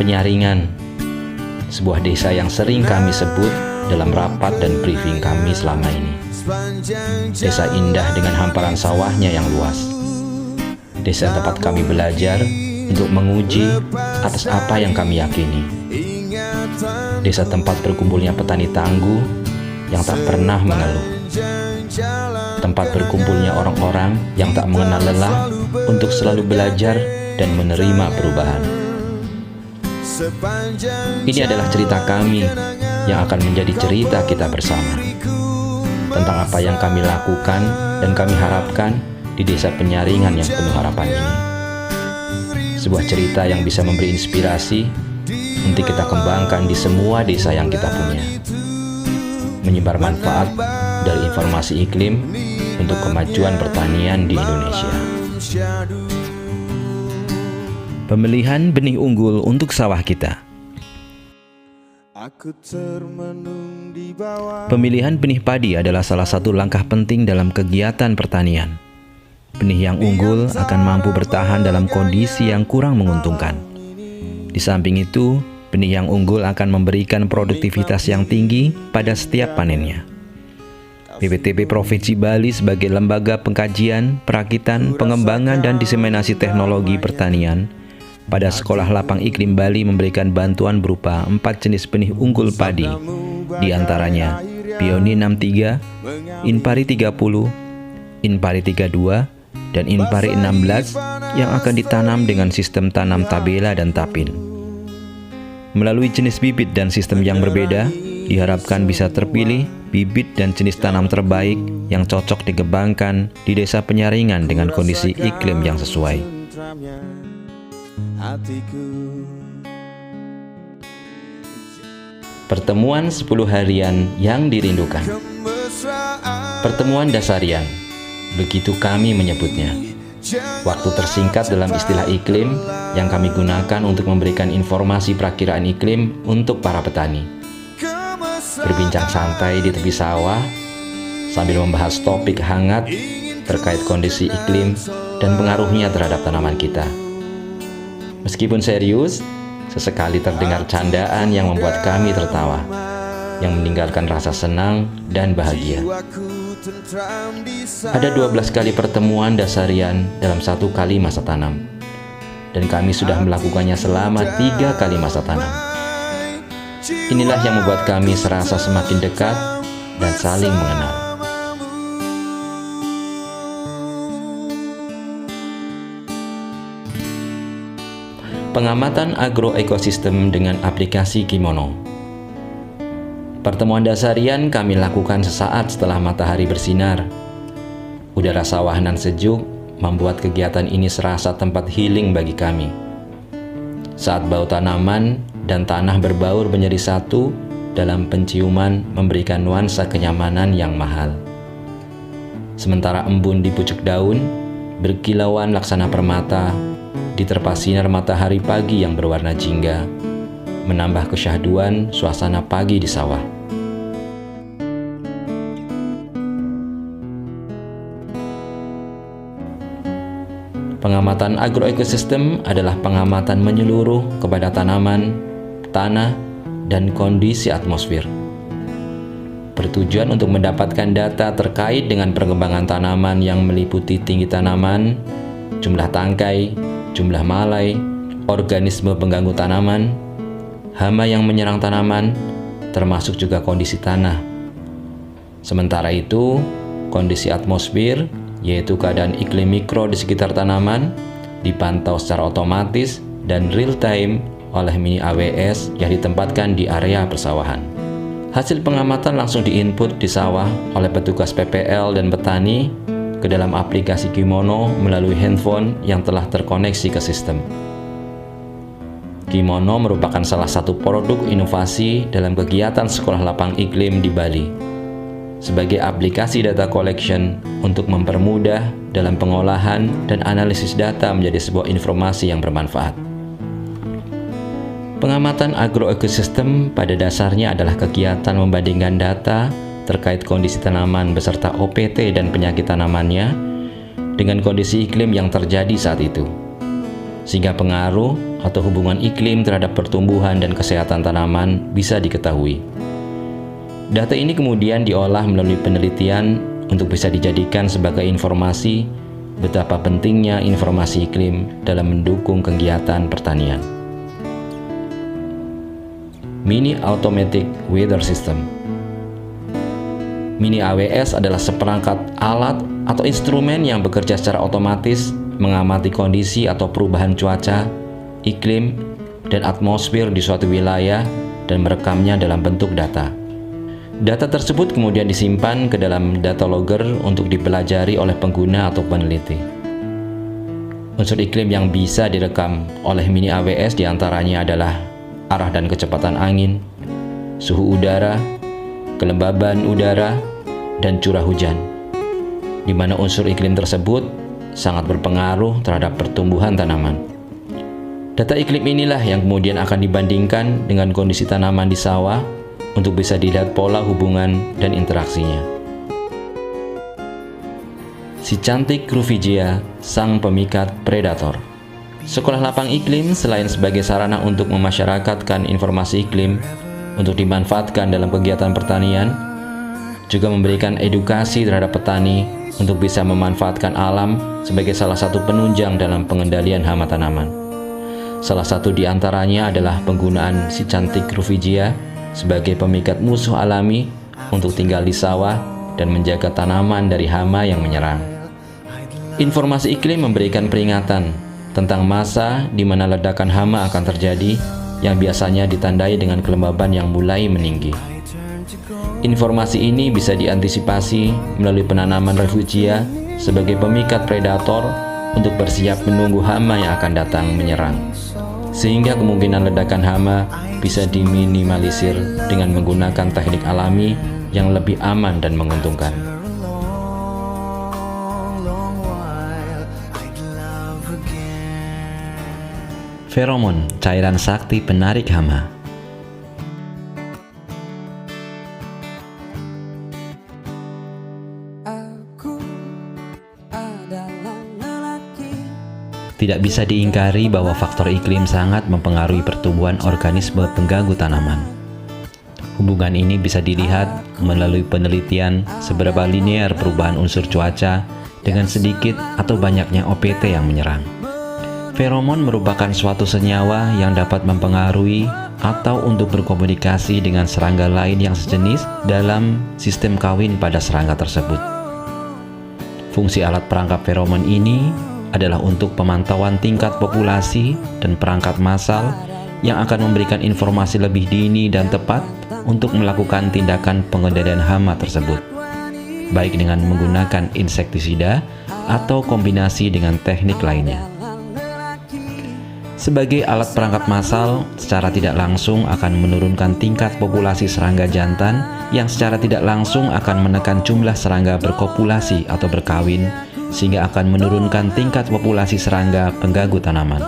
Penyaringan, sebuah desa yang sering kami sebut dalam rapat dan briefing kami selama ini. Desa indah dengan hamparan sawahnya yang luas. Desa tempat kami belajar untuk menguji atas apa yang kami yakini. Desa tempat berkumpulnya petani tangguh yang tak pernah mengeluh. Tempat berkumpulnya orang-orang yang tak mengenal lelah untuk selalu belajar dan menerima perubahan. Ini adalah cerita kami yang akan menjadi cerita kita bersama, tentang apa yang kami lakukan dan kami harapkan di desa Penyaringan yang penuh harapan ini. Sebuah cerita yang bisa memberi inspirasi untuk kita kembangkan di semua desa yang kita punya, menyebar manfaat dari informasi iklim untuk kemajuan pertanian di Indonesia. Pemilihan benih unggul untuk sawah kita. Pemilihan benih padi adalah salah satu langkah penting dalam kegiatan pertanian. Benih yang unggul akan mampu bertahan dalam kondisi yang kurang menguntungkan. Di samping itu, benih yang unggul akan memberikan produktivitas yang tinggi pada setiap panennya. BPTP Provinsi Bali sebagai lembaga pengkajian, perakitan, pengembangan, dan diseminasi teknologi pertanian pada Sekolah Lapang Iklim Bali memberikan bantuan berupa 4 jenis benih unggul padi, diantaranya Pioni 63, Inpari 30, Inpari 32, dan Inpari 16 yang akan ditanam dengan sistem tanam tabela dan tapin. Melalui jenis bibit dan sistem yang berbeda, diharapkan bisa terpilih bibit dan jenis tanam terbaik yang cocok dikembangkan di desa Penyaringan dengan kondisi iklim yang sesuai. Pertemuan 10 harian yang dirindukan. Pertemuan dasarian, begitu kami menyebutnya. Waktu tersingkat dalam istilah iklim yang kami gunakan untuk memberikan informasi perakiraan iklim untuk para petani. Berbincang santai di tepi sawah sambil membahas topik hangat terkait kondisi iklim dan pengaruhnya terhadap tanaman kita. Meskipun serius, sesekali terdengar candaan yang membuat kami tertawa, yang meninggalkan rasa senang dan bahagia. Ada 12 kali pertemuan dasarian dalam 1 kali masa tanam, dan kami sudah melakukannya selama 3 kali masa tanam. Inilah yang membuat kami serasa semakin dekat dan saling mengenal. Pengamatan agroekosistem dengan aplikasi Kimono. Pertemuan dasarian kami lakukan sesaat setelah matahari bersinar. Udara sawahan sejuk membuat kegiatan ini serasa tempat healing bagi kami. Saat bau tanaman dan tanah berbaur menjadi satu dalam penciuman memberikan nuansa kenyamanan yang mahal. Sementara embun di pucuk daun berkilauan laksana permata diterpa sinar matahari pagi yang berwarna jingga, menambah kesyahduan suasana pagi di sawah. Pengamatan agroekosistem adalah pengamatan menyeluruh kepada tanaman, tanah, dan kondisi atmosfer. Bertujuan untuk mendapatkan data terkait dengan perkembangan tanaman yang meliputi tinggi tanaman, jumlah tangkai, jumlah malai, organisme pengganggu tanaman, hama yang menyerang tanaman, termasuk juga kondisi tanah. Sementara itu, kondisi atmosfer, yaitu keadaan iklim mikro di sekitar tanaman, dipantau secara otomatis dan real time oleh mini AWS yang ditempatkan di area persawahan. Hasil pengamatan langsung diinput di sawah oleh petugas PPL dan petani ke dalam aplikasi Kimono melalui handphone yang telah terkoneksi ke sistem. Kimono merupakan salah satu produk inovasi dalam kegiatan Sekolah Lapang Iklim di Bali, sebagai aplikasi data collection untuk mempermudah dalam pengolahan dan analisis data menjadi sebuah informasi yang bermanfaat. Pengamatan agroekosistem pada dasarnya adalah kegiatan membandingkan data terkait kondisi tanaman beserta OPT dan penyakit tanamannya dengan kondisi iklim yang terjadi saat itu. sehingga pengaruh atau hubungan iklim terhadap pertumbuhan dan kesehatan tanaman bisa diketahui. Data ini kemudian diolah melalui penelitian untuk bisa dijadikan sebagai informasi betapa pentingnya informasi iklim dalam mendukung kegiatan pertanian. Mini Automatic Weather System. Mini AWS adalah seperangkat alat atau instrumen yang bekerja secara otomatis mengamati kondisi atau perubahan cuaca, iklim, dan atmosfer di suatu wilayah dan merekamnya dalam bentuk data. Data tersebut kemudian disimpan ke dalam data logger untuk dipelajari oleh pengguna atau peneliti. Unsur iklim yang bisa direkam oleh Mini AWS diantaranya adalah arah dan kecepatan angin, suhu udara, kelembaban udara, dan curah hujan, di mana unsur iklim tersebut sangat berpengaruh terhadap pertumbuhan tanaman. Data iklim inilah yang kemudian akan dibandingkan dengan kondisi tanaman di sawah untuk bisa dilihat pola hubungan dan interaksinya. Si cantik Rufigia, sang pemikat predator. Sekolah lapang iklim selain sebagai sarana untuk memasyarakatkan informasi iklim untuk dimanfaatkan dalam kegiatan pertanian, juga memberikan edukasi terhadap petani untuk bisa memanfaatkan alam sebagai salah satu penunjang dalam pengendalian hama tanaman. Salah satu di antaranya adalah penggunaan si cantik Rufigia sebagai pemikat musuh alami untuk tinggal di sawah dan menjaga tanaman dari hama yang menyerang. Informasi iklim memberikan peringatan tentang masa di mana ledakan hama akan terjadi, yang biasanya ditandai dengan kelembaban yang mulai meninggi. Informasi ini bisa diantisipasi melalui penanaman Rufigia sebagai pemikat predator untuk bersiap menunggu hama yang akan datang menyerang, sehingga kemungkinan ledakan hama bisa diminimalisir dengan menggunakan teknik alami yang lebih aman dan menguntungkan. Feromon, cairan sakti penarik hama. Tidak bisa diingkari bahwa faktor iklim sangat mempengaruhi pertumbuhan organisme pengganggu tanaman. Hubungan ini bisa dilihat melalui penelitian seberapa linear perubahan unsur cuaca dengan sedikit atau banyaknya OPT yang menyerang. Feromon merupakan suatu senyawa yang dapat mempengaruhi atau untuk berkomunikasi dengan serangga lain yang sejenis dalam sistem kawin pada serangga tersebut. Fungsi alat perangkap feromon ini adalah untuk pemantauan tingkat populasi dan perangkat massal yang akan memberikan informasi lebih dini dan tepat untuk melakukan tindakan pengendalian hama tersebut, baik dengan menggunakan insektisida atau kombinasi dengan teknik lainnya. Sebagai alat perangkap massal, secara tidak langsung akan menurunkan tingkat populasi serangga jantan yang secara tidak langsung akan menekan jumlah serangga berkopulasi atau berkawin, sehingga akan menurunkan tingkat populasi serangga pengganggu tanaman.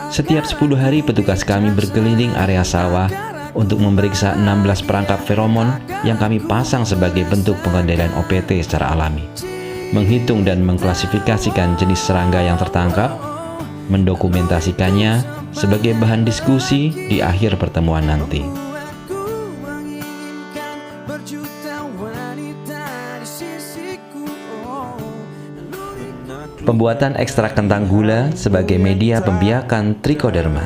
Setiap 10 hari petugas kami berkeliling area sawah untuk memeriksa 16 perangkap feromon yang kami pasang sebagai bentuk pengendalian OPT secara alami, menghitung dan mengklasifikasikan jenis serangga yang tertangkap, mendokumentasikannya sebagai bahan diskusi di akhir pertemuan nanti. Pembuatan ekstrak kentang gula sebagai media pembiakan Trichoderma.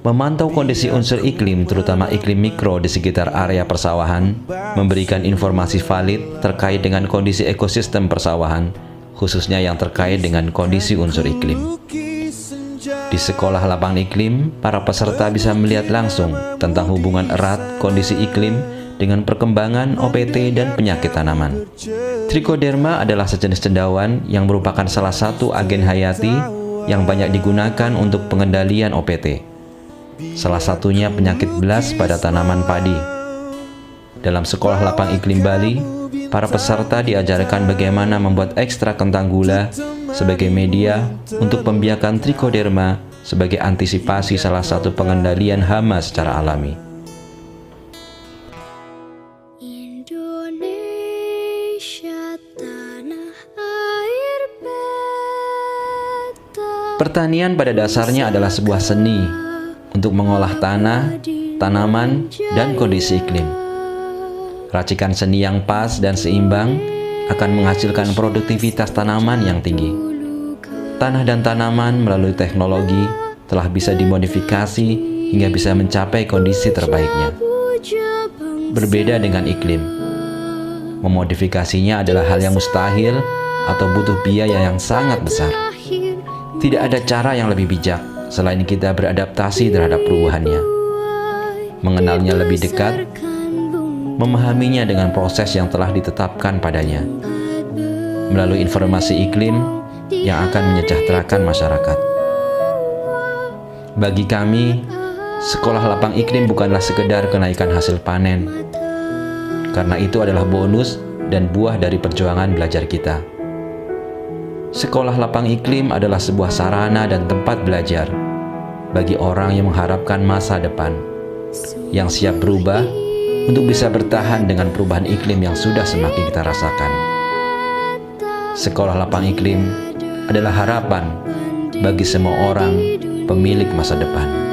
Memantau kondisi unsur iklim, terutama iklim mikro di sekitar area persawahan, memberikan informasi valid terkait dengan kondisi ekosistem persawahan, khususnya yang terkait dengan kondisi unsur iklim. Di sekolah lapang iklim, para peserta bisa melihat langsung tentang hubungan erat kondisi iklim dengan perkembangan OPT dan penyakit tanaman. Trichoderma adalah sejenis cendawan yang merupakan salah satu agen hayati yang banyak digunakan untuk pengendalian OPT. Salah satunya penyakit belas pada tanaman padi. Dalam sekolah lapang iklim Bali, para peserta diajarkan bagaimana membuat ekstrak kentang gula sebagai media untuk pembiakan Trichoderma sebagai antisipasi salah satu pengendalian hama secara alami. Indonesia. Pertanian pada dasarnya adalah sebuah seni untuk mengolah tanah, tanaman, dan kondisi iklim. Racikan seni yang pas dan seimbang akan menghasilkan produktivitas tanaman yang tinggi. Tanah dan tanaman melalui teknologi telah bisa dimodifikasi hingga bisa mencapai kondisi terbaiknya. Berbeda dengan iklim, memodifikasinya adalah hal yang mustahil atau butuh biaya yang sangat besar. Tidak ada cara yang lebih bijak selain kita beradaptasi terhadap perubahannya, mengenalnya lebih dekat, memahaminya dengan proses yang telah ditetapkan padanya, melalui informasi iklim yang akan menyejahterakan masyarakat. Bagi kami, sekolah lapang iklim bukanlah sekedar kenaikan hasil panen, karena itu adalah bonus dan buah dari perjuangan belajar kita. Sekolah lapang iklim adalah sebuah sarana dan tempat belajar bagi orang yang mengharapkan masa depan, yang siap berubah untuk bisa bertahan dengan perubahan iklim yang sudah semakin kita rasakan. Sekolah lapang iklim adalah harapan bagi semua orang pemilik masa depan.